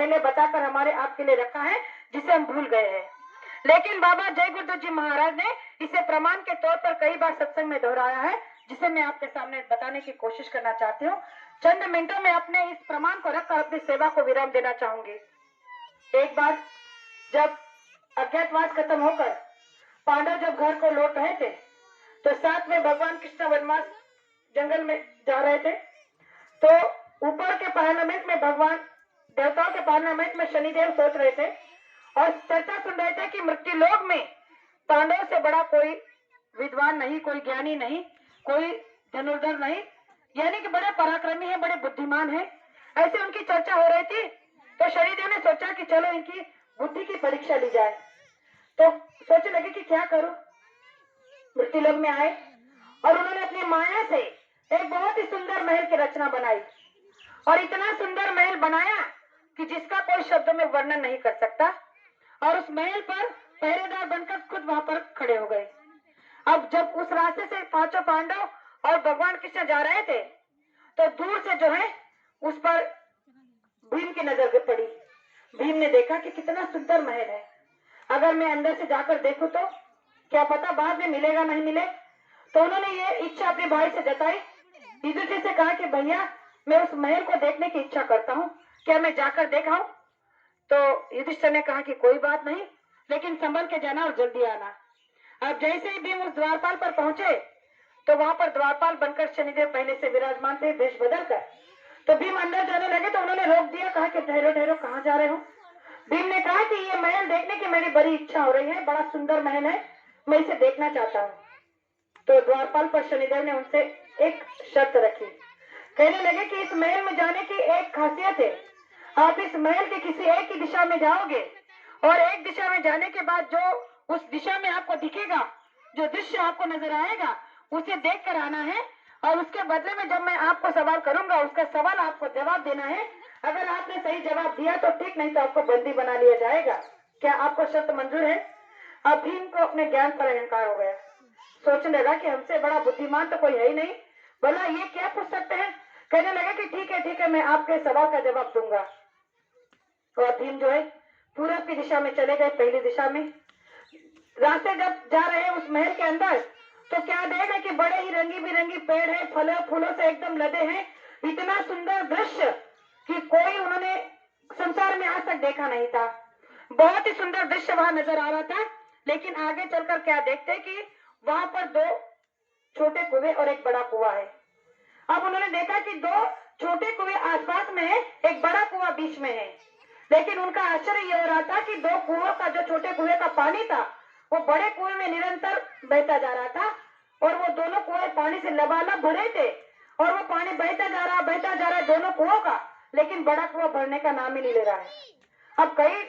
पहले बताकर हमारे आपके लिए रखा है, जिसे हम भूल गए हैं। लेकिन बाबा जय गुरुदेव जी महाराज ने इसे प्रमाण के तौर पर कई बार सत्संग में दोहराया है, जिसे मैं आपके सामने बताने की कोशिश करना चाहती हूँ। चंद मिनटों में अपने इस प्रमाण को रखकर अपनी सेवा को विराम देना चाहूंगी। एक बार जब अज्ञातवास खत्म होकर पांडव जब घर को लौट रहे थे, तो साथ में भगवान कृष्ण वनवास जंगल में जा रहे थे। तो ऊपर के पार्लियामेंट में भगवान देवताओं के पार्लियामेंट में शनिदेव सोच रहे थे और चर्चा सुन रहे थे कि मृत्यु लोक में पांडव से बड़ा कोई विद्वान नहीं, कोई ज्ञानी नहीं, कोई धनुर्धर नहीं, यानी कि बड़े पराक्रमी है, बड़े बुद्धिमान है, ऐसे उनकी चर्चा हो रही थी। तो शनिदेव ने सोचा कि चलो इनकी बुद्धि की परीक्षा ली जाए। तो सोचने लगे कि क्या करूं। मृत्यु लोक में आए और उन्होंने अपनी माया से एक बहुत ही सुंदर महल की रचना बनाई और इतना सुंदर महल बनाया कि जिसका कोई शब्द में वर्णन नहीं कर सकता। और उस महल पर पहरेदार बनकर खुद वहां पर खड़े हो गए। अब जब उस रास्ते से पांचों पांडव और भगवान कृष्ण जा रहे थे, तो दूर से जो है उस पर भीम की नजर पड़ी। भीम ने देखा कि कितना सुंदर महल है, अगर मैं अंदर से जाकर देखूं तो क्या पता बाद में मिलेगा नहीं मिले। तो उन्होंने ये इच्छा अपने भाई से जताई। युधिष्ठिर से कहा कि भैया मैं उस महल को देखने की इच्छा करता हूँ, क्या मैं जाकर देखाऊं? तो युधिष्ठिर ने कहा कि कोई बात नहीं, लेकिन संभल के जाना और जल्दी आना। अब जैसे ही भीम उस द्वारपाल पर पहुंचे, तो वहां पर द्वारपाल बनकर शनिदेव पहले से विराजमान थे, वेश बदल कर। तो भीम अंदर जाने लगे तो उन्होंने रोक दिया, कहा कि ठहरो ठहरो, कहाँ जा रहे हो? भीम ने कहा कि ये महल देखने की मेरी बड़ी इच्छा हो रही है, बड़ा सुंदर महल है, मैं इसे देखना चाहता हूँ। तो द्वारपाल पर शनिदेव ने उनसे एक शर्त रखी। कहने लगे कि इस महल में जाने की एक खासियत है, आप इस महल के किसी एक ही दिशा में जाओगे और एक दिशा में जाने के बाद जो उस दिशा में आपको दिखेगा, जो दृश्य आपको नजर आएगा, उसे देख कर आना है और उसके बदले में जब मैं आपको सवाल करूंगा, उसका सवाल आपको जवाब देना है। अगर आपने सही जवाब दिया तो ठीक, नहीं तो आपको बंदी बना लिया जाएगा। क्या आपको शर्त मंजूर है? अब भीम को अपने ज्ञान पर अहंकार हो गया। सोचने लगा कि हमसे बड़ा बुद्धिमान तो कोई है ही नहीं, भला ये क्या पूछ सकते हैं। कहने लगे कि ठीक है, मैं आपके सवाल का जवाब दूंगा। और भीम जो है पूरब की दिशा में चले गए, पहली दिशा में। रास्ते जब जा रहे हैं उस महल के अंदर, तो क्या देखे कि बड़े ही रंगी बिरंगी पेड़ है, फलों फूलों से एकदम लदे हैं। इतना सुंदर दृश्य कि कोई उन्होंने संसार में आज तक देखा नहीं था। बहुत ही सुंदर दृश्य वहां नजर आ रहा था। लेकिन आगे चलकर क्या देखते कि वहां पर दो छोटे कुएं और एक बड़ा कुआं है। अब उन्होंने देखा कि दो छोटे कुएं आसपास में है, एक बड़ा कुआं बीच में है। लेकिन उनका आश्चर्य यह हो रहा था कि दो कुओं का, जो छोटे कुएं का पानी था, वो बड़े कुएं में निरंतर बहता जा रहा था और वो दोनों कुएं पानी से लबालब भरे थे और वो पानी बहता जा रहा दोनों कुओं का, लेकिन बड़ा कुआं भरने का नाम ही नहीं ले रहा है। अब कई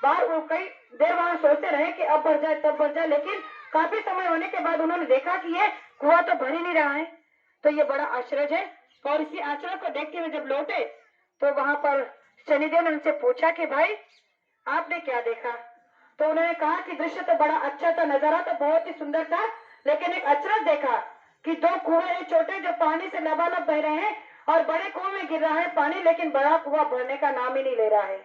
बार वो कई देर वहां सोचते रहे कि अब भर जाए तब भर जाए, लेकिन काफी समय होने के बाद उन्होंने देखा कि ये कुआं तो भर ही नहीं रहा है। तो ये बड़ा आश्चर्य है। और इसी आश्चर्य को देखते हुए जब लौटे, तो वहां पर शनिदेव ने उनसे पूछा कि भाई आपने क्या देखा? तो उन्होंने कहा कि दृश्य तो बड़ा अच्छा था, नजारा तो बहुत ही सुंदर था, लेकिन एक अचरज देखा कि दो कुएं छोटे जो पानी से लबालब बह रहे हैं और बड़े कुएं में गिर रहा है पानी, लेकिन बड़ा कुआं भरने का नाम ही नहीं ले रहा है।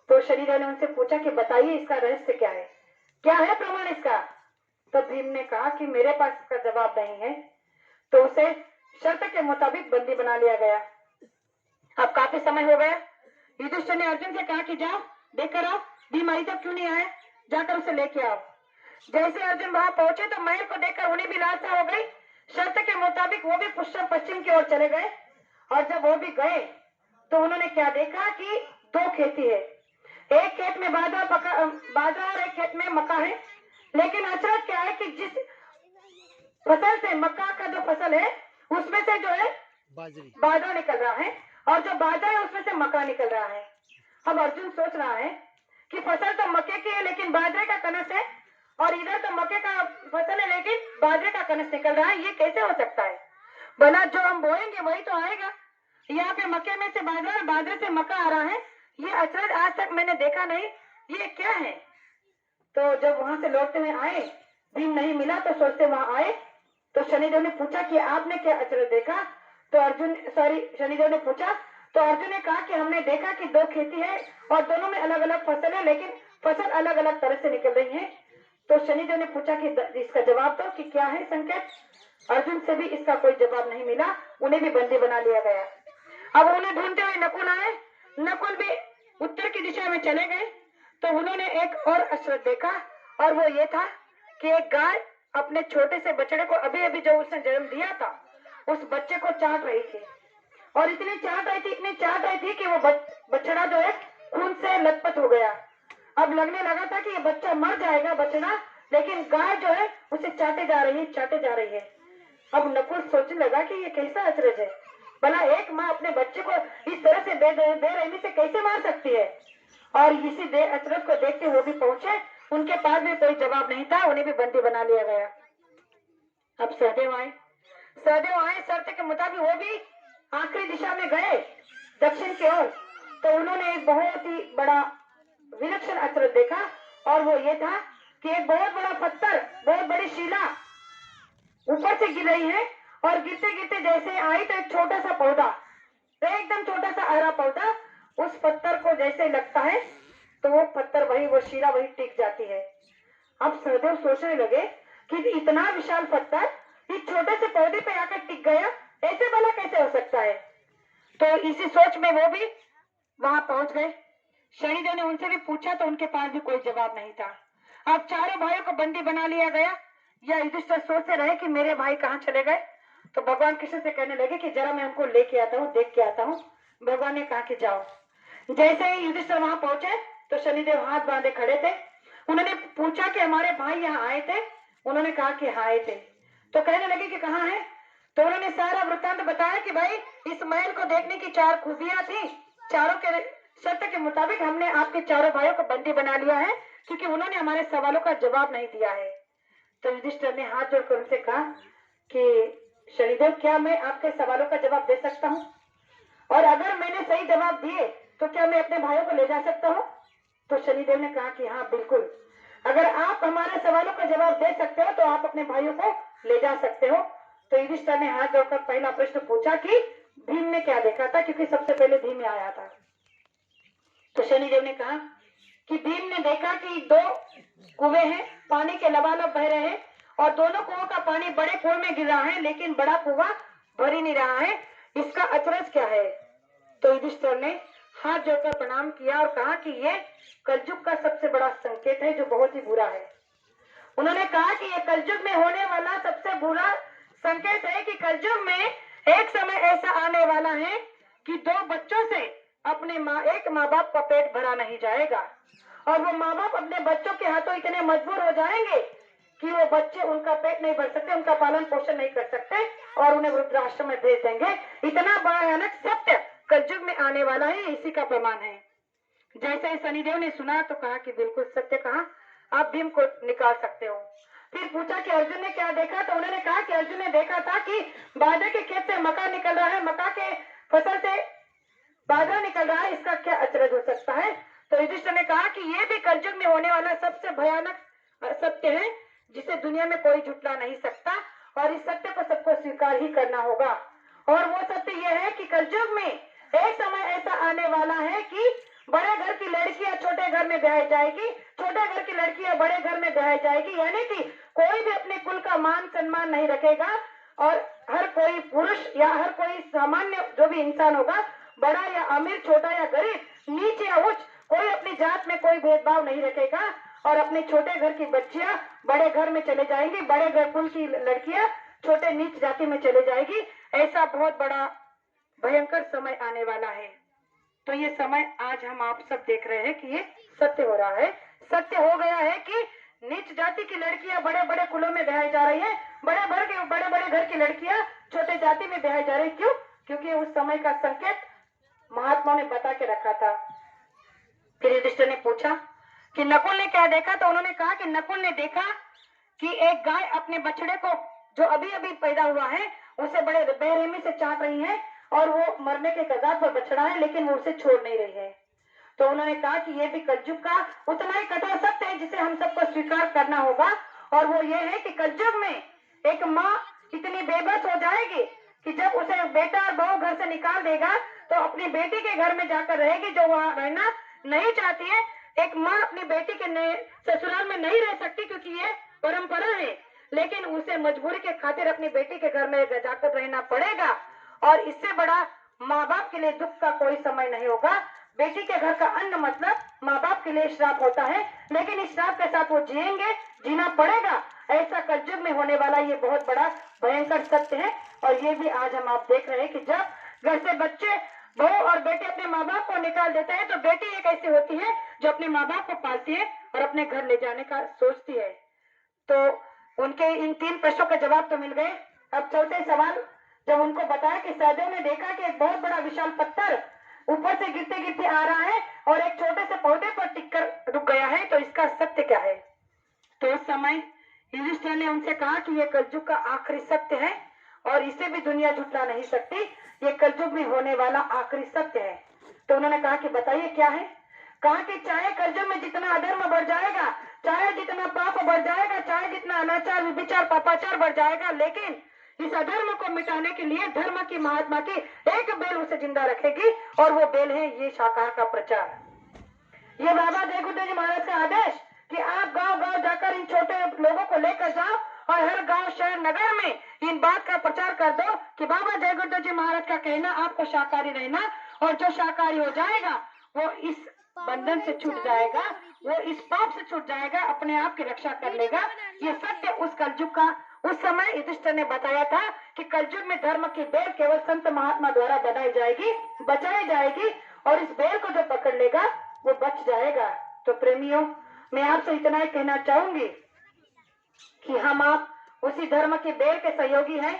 तो शनिदेव ने उनसे पूछा कि बताइए इसका रहस्य क्या है, क्या है प्रमाण इसका? तो भीम ने कहा कि मेरे पास इसका जवाब नहीं है। तो उसे शर्त के मुताबिक बंदी बना लिया गया। अब काफी समय हो गया। युधिष्ठिर ने अर्जुन से कहा कि जाओ देख कर आओ, भीम अभी तक क्यों नहीं आया, जाकर उसे लेके आओ। जैसे अर्जुन वहां पहुंचे तो महल को देखकर उन्हें भी लालसा हो गई। शर्त के मुताबिक वो भी पश्चिम की ओर चले गए। और जब वो भी गए तो उन्होंने क्या देखा कि दो खेती है, एक खेत में बाजरा और एक खेत में मक्का है। लेकिन अचरज क्या है कि जिस फसल से मक्का का जो फसल है उसमें से जो है बाजरा निकल रहा है और जो बाजरा है उसमें से मक्का निकल रहा है। अब अर्जुन सोच रहा है कि फसल तो मक्के की है लेकिन बाजरे का कनस है, और इधर तो मक्के का फसल है लेकिन बाजरे का कनस निकल रहा है, ये कैसे हो सकता है? भला जो हम बोएंगे वही तो आएगा। यहाँ पे मक्के में से बाजरा और बाजरे से मक्का आ रहा है, ये अचरज आज तक मैंने देखा नहीं, ये क्या है? तो जब वहां से लौटते हुए आए, भीम नहीं मिला तो सोचते वहां आए। तो शनिदेव ने पूछा कि आपने क्या अचरज देखा? तो शनिदेव ने पूछा तो अर्जुन ने कहा कि हमने देखा कि दो खेती है और दोनों में अलग अलग फसल है, लेकिन फसल अलग अलग तरह से निकल रही है। तो शनिदेव ने पूछा कि इसका जवाब दो कि क्या है संकेत। अर्जुन से भी इसका कोई जवाब नहीं मिला, उन्हें भी बंदी बना लिया गया। अब उन्हें ढूंढते हुए नकुल आए। नकुल भी उत्तर की दिशा में चले गए तो उन्होंने एक और अश्रद्ध देखा, और वो ये था कि एक गाय अपने छोटे से बछड़े को अभी अभी जो उसने जन्म दिया था उस बच्चे को चाट रही थी, और इतनी चाट रही थी कि वो बछड़ा जो है खून से लथपथ हो गया। अब लगने लगा था कि ये बच्चा मर जाएगा बछड़ा, लेकिन गाय जो है उसे चाटे जा रही है। अब नकुल सोचने लगा कि ये कैसा अचरज है, भला एक माँ अपने बच्चे को इस तरह से बेरहमी से कैसे मार सकती है। और इसी अचरज को देखते हुए भी पहुंचे, उनके पास भी कोई जवाब नहीं था, उन्हें भी बंदी बना लिया गया। अब सहदेव आए। शर्त के मुताबिक वो भी आखिरी दिशा में गए, दक्षिण की ओर। तो उन्होंने एक बहुत ही बड़ा विलक्षण अचरज देखा, और वो ये था कि एक बहुत बड़ा पत्थर, बहुत बड़ी शिला ऊपर से गिर रही है, और गिरते गिरते जैसे आई तो एक छोटा सा पौधा, एकदम छोटा सा हरा पौधा उस पत्थर को जैसे लगता है तो वो पत्थर वो शिला वही टिक जाती है। अब सहदेव सोचने लगे कि इतना विशाल पत्थर इस छोटे से पौधे पे आकर टिक गया, ऐसे भला कैसे हो सकता है। तो इसी सोच में वो भी वहां पहुंच गए। शनिदेव ने उनसे भी पूछा तो उनके पास भी कोई जवाब नहीं था। अब चारों भाइयों को बंदी बना लिया गया। या युधिष्ठिर सोचते रहे कि मेरे भाई कहाँ चले गए। तो भगवान कृष्ण से कहने लगे कि जरा मैं उनको लेके आता हूँ, देख के आता हूँ। भगवान ने कहा कि जाओ। जैसे ही युधिष्ठिर वहां पहुंचे तो शनिदेव हाथ बांधे खड़े थे। उन्होंने पूछा कि हमारे भाई यहाँ आए थे। उन्होंने कहा कि हाँ आए थे। तो कहने लगे कि कहाँ है। तो उन्होंने सारा वृत्तांत बताया कि भाई इस महल को देखने की 4 खूबियां थी। चारों के शर्त के मुताबिक हमने आपके चारों भाइयों को बंदी बना लिया है, क्योंकि उन्होंने हमारे सवालों का जवाब नहीं दिया है। तो युधिष्ठिर ने हाथ जोड़कर उनसे कहा कि शनिदेव, क्या मैं आपके सवालों का जवाब दे सकता हूँ, और अगर मैंने सही जवाब दिए तो क्या मैं अपने भाइयों को ले जा सकता हूँ। तो शनिदेव ने कहा कि हाँ बिल्कुल, अगर आप हमारे सवालों का जवाब दे सकते हो तो आप अपने भाइयों को ले जा सकते हो। तो युधिष्ठिर ने हाथ जोड़कर पहला प्रश्न पूछा कि भीम ने क्या देखा था, क्योंकि सबसे पहले भीम आया था। तो शनिदेव ने कहा कि भीम ने देखा कि 2 कुएं हैं, पानी के लबालब बह रहे हैं, और दोनों कुओं का पानी बड़े कुएं में गिर रहा है, लेकिन बड़ा कुआं भर ही नहीं रहा है। इसका अचरज क्या है। तो युधिष्ठिर ने हाथ जोड़कर प्रणाम किया और कहा कि ये कलयुग का सबसे बड़ा संकेत है, जो बहुत ही बुरा है। उन्होंने कहा कि ये कलयुग में होने वाला सबसे बुरा संकेत है कि कलयुग में एक समय ऐसा आने वाला है कि 2 बच्चों से एक माँ बाप का पेट भरा नहीं जाएगा, और वो माँ बाप अपने बच्चों के हाथों इतने मजबूर हो जाएंगे कि वो बच्चे उनका पेट नहीं भर सकते, उनका पालन पोषण नहीं कर सकते, और उन्हें वृद्धाश्रम में भेज देंगे। इतना भयानक सत्य कलयुग में आने वाला है, इसी का प्रमाण है। जैसे ही शनिदेव ने सुना तो कहा कि बिल्कुल सत्य कहा, आप भीम को निकाल सकते हो। फिर पूछा कि अर्जुन ने क्या देखा। तो उन्होंने कहा कि अर्जुन ने देखा था कि बाजरे के खेत से मक्का निकल रहा है, मक्का के फसल से बाजरा निकल रहा है, इसका क्या अचरज हो सकता है। तो युधिष्ठिर ने कहा कि ये भी कलयुग में होने वाला सबसे भयानक सत्य है, जिसे दुनिया में कोई झुटला नहीं सकता, और इस सत्य को सबको स्वीकार ही करना होगा। और वो सत्य यह है कि कलयुग में एक समय ऐसा आने वाला है कि बड़े घर की लड़कियां छोटे घर में ब्याही जाएगी, छोटे घर की लड़कियां बड़े घर में ब्याही जाएगी, यानी कि कोई भी अपने कुल का मान सम्मान नहीं रखेगा, और हर कोई पुरुष या हर कोई सामान्य जो भी इंसान होगा, बड़ा या अमीर, छोटा या गरीब, नीच या उच्च, कोई अपनी जात में कोई भेदभाव नहीं रखेगा, और अपने छोटे घर की बच्चियां बड़े घर में चले जाएंगी, बड़े घर कुल की लड़कियां छोटे नीच जाति में चले जाएगी। ऐसा बहुत बड़ा भयंकर समय आने वाला है। तो ये समय आज हम आप सब देख रहे हैं कि ये सत्य हो रहा है। सत्य हो गया है कि नीच जाति की लड़कियां बड़े बड़े कुलों में ब्याही जा रही है, बड़े बड़े घर की लड़कियां छोटे जाति में ब्याही जा रही। क्यों? क्योंकि उस समय का संकेत महात्माओं ने बता के रखा था। फिर युधिष्ठिर ने पूछा कि नकुल ने क्या देखा। तो उन्होंने कहा कि नकुल ने देखा कि एक गाय अपने बछड़े को, जो अभी अभी पैदा हुआ है, उसे बड़े बेरहमी से चाट रही है, और वो मरने के कगार पर बछड़ा है, लेकिन वो उसे छोड़ नहीं रही है। तो उन्होंने कहा कि ये भी कलयुग का उतना ही कठोर सत्य है, जिसे हम सबको स्वीकार करना होगा, और वो ये है कि कलयुग में एक माँ इतनी बेबस हो जाएगी कि जब उसे बेटा और बहू घर से निकाल देगा तो अपनी बेटी के घर में जाकर रहेगी जो वहाँ रहना नहीं चाहती है। एक माँ अपनी बेटी के ससुराल में नहीं रह सकती क्योंकि ये परंपरा है, लेकिन उसे मजबूरी के खातिर अपनी बेटी के घर में जाकर रहना पड़ेगा। और इससे बड़ा माँ बाप के लिए दुख का कोई समय नहीं होगा। बेटी के घर का अन्न मतलब माँ बाप के लिए श्राप होता है, लेकिन इस श्राप के साथ वो जिएंगे, जीना पड़ेगा। ऐसा कलयुग में होने वाला ये बहुत बड़ा भयंकर सत्य है। और ये भी आज हम आप देख रहे हैं कि जब घर से बच्चे बहू और बेटे अपने माँ बाप को निकाल देते हैं तो बेटी एक ऐसी होती है जो अपने माँ बाप को पालती है और अपने घर ले जाने का सोचती है। तो उनके इन 3 प्रश्नों के जवाब तो मिल गए। अब चौथे सवाल, जब उनको बताया कि सहदेव ने देखा कि एक बहुत बड़ा विशाल पत्थर ऊपर से गिरते गिरते आ रहा है और एक छोटे से पौधे पर टिककर रुक गया है, तो इसका सत्य क्या है? तो उस समय युधिष्ठिर ने उनसे कहा कि यह कलयुग का आखिरी सत्य है और इसे भी दुनिया झुठला नहीं सकती। ये कलयुग में होने वाला आखिरी सत्य है। तो उन्होंने कहा कि बताइए क्या है? कहा कि चाहे कलयुग में जितना अधर्म बढ़ जाएगा, चाहे जितना पाप बढ़ जाएगा, चाहे जितना अनाचार विचार पापाचार बढ़ जाएगा, लेकिन इस अधर्म को मिटाने के लिए धर्म की महात्मा की एक बेल उसे जिंदा रखेगी और वो बेल है ये शाकाहार का प्रचार। ये बाबा जय गुरुदेव जी महाराज का आदेश कि आप गांव गांव जाकर इन छोटे लोगों को लेकर जाओ और हर गांव शहर नगर में इन बात का प्रचार कर दो कि बाबा जय गुरुदेव जी महाराज का कहना आपको शाकाहारी रहना, और जो शाकाहारी हो जाएगा वो इस बंधन से छूट जाएगा, वो इस पाप से छूट जाएगा, अपने आप की रक्षा कर लेगा। ये सत्य उस कलयुग का उस समय युधिष्ठिर ने बताया था कि कलयुग में धर्म की बेल केवल संत महात्मा द्वारा बनाई जाएगी, बचाई जाएगी, और इस बेल को जो पकड़ लेगा वो बच जाएगा। तो प्रेमियों, मैं आपसे इतना ही कहना चाहूंगी कि हम आप उसी धर्म के बेल के सहयोगी हैं।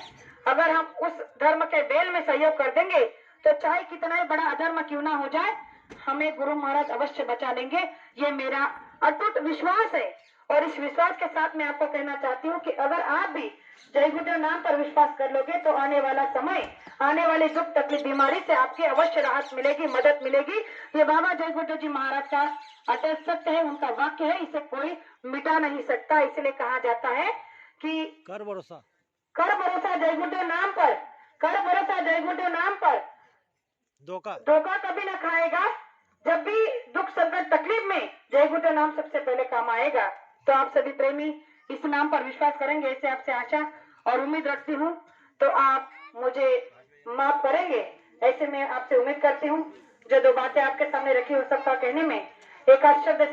अगर हम उस धर्म के बेल में सहयोग कर देंगे तो चाहे कितना ही बड़ा अधर्म क्यों ना हो जाए, हमें गुरु महाराज अवश्य बचा लेंगे। ये मेरा अटूट विश्वास है। और इस विश्वास के साथ मैं आपको कहना चाहती हूँ कि अगर आप भी जय गुरुदेव नाम पर विश्वास कर लोगे तो आने वाला समय, आने वाली दुख तकलीफ बीमारी से आपकी अवश्य राहत मिलेगी, मदद मिलेगी। ये बाबा जय गुरुदेव जी महाराज का अटल सत्य है, उनका वाक्य है, इसे कोई मिटा नहीं सकता। इसलिए कहा जाता है कि कर भरोसा जय गुरुदेव नाम पर, कर भरोसा जय गुरुदेव नाम पर, धोखा कभी न खाएगा। जब भी दुख संकट तकलीफ में जय गुरुदेव नाम सबसे पहले काम आएगा। तो आप सभी प्रेमी इस नाम पर विश्वास करेंगे, ऐसे आपसे आशा और उम्मीद रखती हूँ। तो आप मुझे माफ करेंगे, ऐसे मैं आपसे उम्मीद करती हूँ। जो 2 बातें आपके सामने रखी हो सकता कहने में एक आध शब्द